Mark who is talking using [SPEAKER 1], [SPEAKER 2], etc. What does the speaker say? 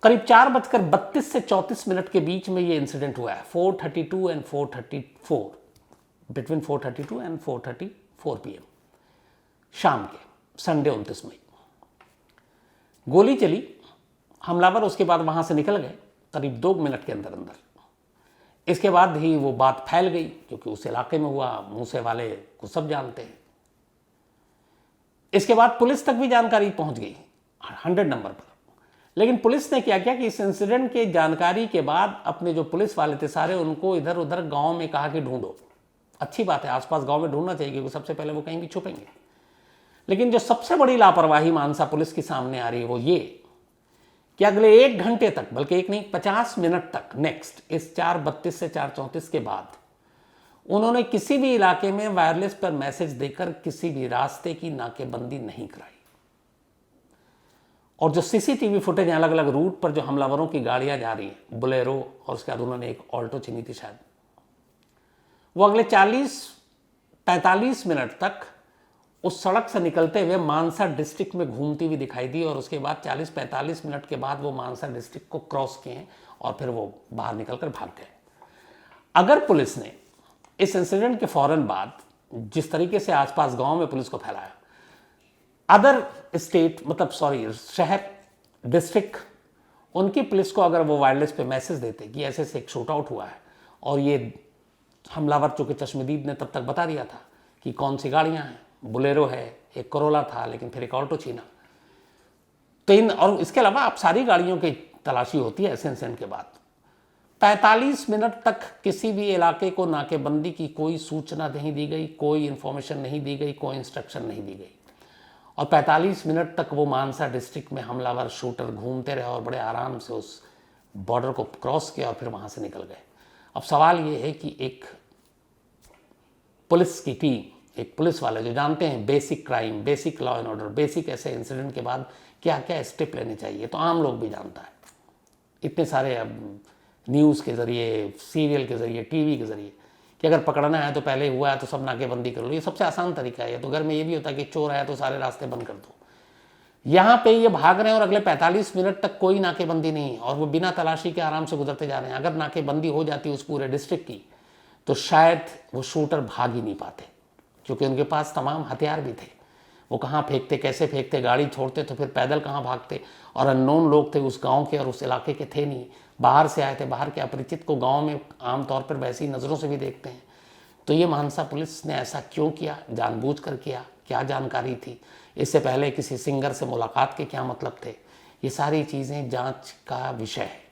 [SPEAKER 1] करीब 4:32 से 34 के बीच में ये इंसिडेंट हुआ है, 4:32 एंड 4:34, बिटवीन 4:32 एंड 4:34 PM शाम के, संडे 29 मई। गोली चली, हमलावर उसके बाद वहां से निकल गए करीब 2 मिनट के अंदर अंदर। इसके बाद ही वो बात फैल गई, क्योंकि उस इलाके में हुआ, मूसे वाले को सब जानते हैं। इसके बाद पुलिस तक भी जानकारी पहुंच गई 100 नंबर पर। लेकिन पुलिस ने क्या किया कि इस इंसिडेंट के जानकारी के बाद अपने जो पुलिस वाले थे सारे, उनको इधर उधर गांव में कहा कि ढूंढो। अच्छी बात है, आसपास गांव में ढूंढना चाहिए, क्योंकि सबसे पहले वो कहीं भी छुपेंगे। लेकिन जो सबसे बड़ी लापरवाही मानसा पुलिस की सामने आ रही है वो ये कि अगले 1 घंटे तक, बल्कि एक नहीं 50 मिनट तक, नेक्स्ट इस 4:32 से 4:34 के बाद उन्होंने किसी भी इलाके में वायरलेस पर मैसेज देकर किसी भी रास्ते की नाकेबंदी नहीं कराई। और जो सीसीटीवी फुटेज है अलग अलग रूट पर जो हमलावरों की गाड़ियां जा रही हैं, बोलेरो और उसके बाद उन्होंने एक ऑल्टो चुनी थी शायद, वो अगले 40-45 मिनट तक उस सड़क से निकलते हुए मानसा डिस्ट्रिक्ट में घूमती हुई दिखाई दी। और उसके बाद 40-45 मिनट के बाद वो मानसा डिस्ट्रिक्ट को क्रॉस किए और फिर वो बाहर निकलकर भाग गए। अगर पुलिस ने इस इंसिडेंट के फौरन बाद जिस तरीके से आसपास गांव में पुलिस को फैलाया, अदर स्टेट शहर, डिस्ट्रिक्ट, उनकी पुलिस को अगर वो वायरलेस पे मैसेज देते कि ऐसे से एक शूट आउट हुआ है और ये हमलावर, चूंकि चश्मदीद ने तब तक बता दिया था कि कौन सी गाड़ियां हैं, बुलेरो है, एक करोला था, लेकिन फिर एक ऑल्टो छीना, तो और इसके अलावा आप सारी गाड़ियों की तलाशी होती है ऐसे इंसिडेंट के बाद। 45 मिनट तक किसी भी इलाके को नाकेबंदी की कोई सूचना नहीं दी गई, कोई इंफॉर्मेशन नहीं दी गई, कोई इंस्ट्रक्शन नहीं दी गई। और 45 मिनट तक वो मानसा डिस्ट्रिक्ट में हमलावर शूटर घूमते रहे और बड़े आराम से उस बॉर्डर को क्रॉस किया और फिर वहां से निकल गए। अब सवाल ये है कि एक पुलिस की टीम, एक पुलिस वाले जो जानते हैं basic crime, basic law and order, basic ऐसे इंसिडेंट के बाद क्या क्या स्टेप लेने चाहिए, तो आम लोग भी जानता है। इतने सारे अब न्यूज़ के ज़रिए, सीरियल के ज़रिए, टीवी के ज़रिए कि अगर पकड़ना है तो पहले हुआ है तो सब नाकेबंदी कर लो, ये सबसे आसान तरीका है। तो घर में ये भी होता है कि चोर आया तो सारे रास्ते बंद कर दो। यहाँ पे ये भाग रहे हैं और अगले 45 मिनट तक कोई नाकेबंदी नहीं, और वो बिना तलाशी के आराम से गुजरते जा रहे हैं। अगर नाकेबंदी हो जाती उस पूरे डिस्ट्रिक्ट की तो शायद वो शूटर भाग ही नहीं पाते, क्योंकि उनके पास तमाम हथियार भी थे। वो कहाँ फेंकते, कैसे फेंकते, गाड़ी छोड़ते तो फिर पैदल कहाँ भागते, और अननोन लोग थे उस गांव के और उस इलाके के थे नहीं, बाहर से आए थे। बाहर के अपरिचित को गांव में आमतौर पर वैसी नज़रों से भी देखते हैं। तो ये मानसा पुलिस ने ऐसा क्यों किया, जानबूझकर किया, क्या जानकारी थी, इससे पहले किसी सिंगर से मुलाकात के क्या मतलब थे, ये सारी चीज़ें जांच का विषय है।